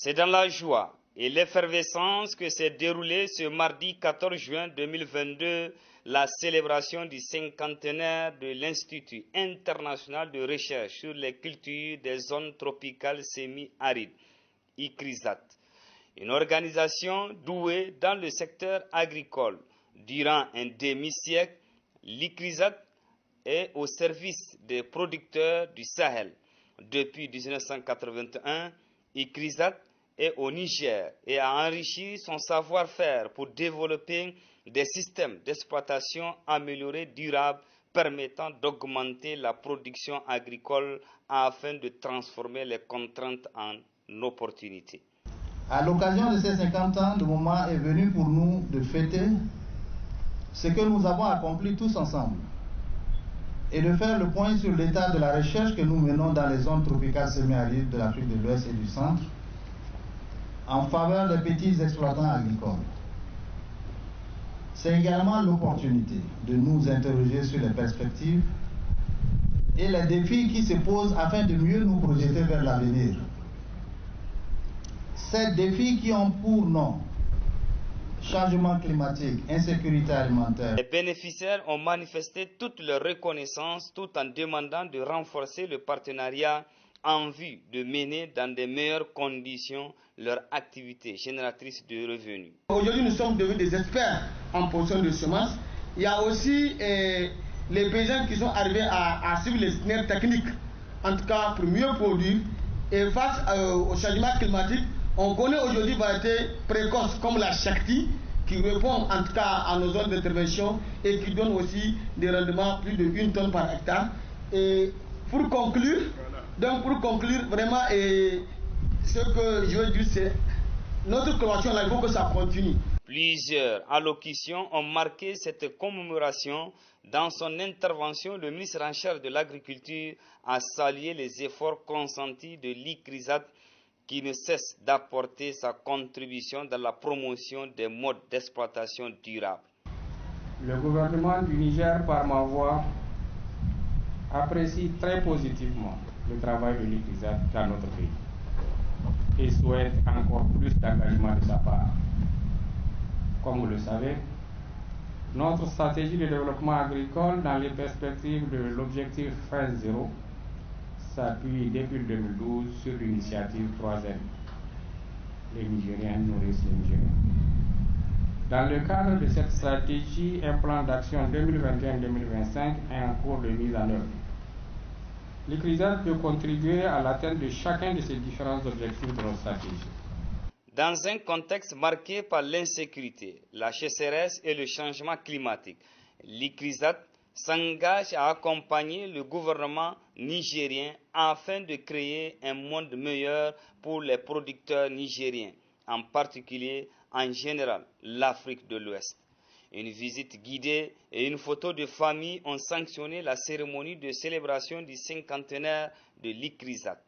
C'est dans la joie et l'effervescence que s'est déroulée ce mardi 14 juin 2022 la célébration du cinquantenaire de l'Institut international de recherche sur les cultures des zones tropicales semi-arides, ICRISAT, une organisation douée dans le secteur agricole. Durant un demi-siècle, l'ICRISAT est au service des producteurs du Sahel. Depuis 1981, ICRISAT est au Niger et a enrichi son savoir-faire pour développer des systèmes d'exploitation améliorés durables permettant d'augmenter la production agricole afin de transformer les contraintes en opportunités. À l'occasion de ces 50 ans, le moment est venu pour nous de fêter ce que nous avons accompli tous ensemble et de faire le point sur l'état de la recherche que nous menons dans les zones tropicales semi-arides de l'Afrique de l'Ouest et du Centre en faveur des petits exploitants agricoles. C'est également l'opportunité de nous interroger sur les perspectives et les défis qui se posent afin de mieux nous projeter vers l'avenir. Ces défis qui ont pour nom changement climatique, insécurité alimentaire. Les bénéficiaires ont manifesté toute leur reconnaissance tout en demandant de renforcer le partenariat en vue de mener dans de meilleures conditions leur activité génératrice de revenus. Aujourd'hui, nous sommes devenus des experts en production de semences. Il y a aussi les paysans qui sont arrivés à suivre les itinéraires techniques, en tout cas pour mieux produire. Et face au changement climatique, on connaît aujourd'hui des variétés précoces comme la Shakti, qui répond en tout cas à nos zones d'intervention et qui donne aussi des rendements plus de 1 tonne par hectare. Et pour conclure, vraiment, ce que je veux dire, c'est notre collaboration là, il faut que ça continue. Plusieurs allocutions ont marqué cette commémoration. Dans son intervention, le ministre en charge de l'Agriculture a salué les efforts consentis de l'ICRISAT qui ne cesse d'apporter sa contribution dans la promotion des modes d'exploitation durables. Le gouvernement du Niger, par ma voix, apprécie très positivement le travail de l'ICRISAT dans notre pays et souhaite encore plus d'engagement de sa part. Comme vous le savez, notre stratégie de développement agricole dans les perspectives de l'objectif phase 0 s'appuie depuis 2012 sur l'initiative 3N. Les Nigériens nourrissent les Nigériens. Dans le cadre de cette stratégie, un plan d'action 2021-2025 est en cours de mise en œuvre. L'ICRISAT peut contribuer à l'atteinte de chacun de ces différents objectifs de notre stratégie. Dans un contexte marqué par l'insécurité, la sécheresse et le changement climatique, l'ICRISAT s'engage à accompagner le gouvernement nigérien afin de créer un monde meilleur pour les producteurs nigériens, en particulier en général l'Afrique de l'Ouest. Une visite guidée et une photo de famille ont sanctionné la cérémonie de célébration du cinquantenaire de l'ICRISAT.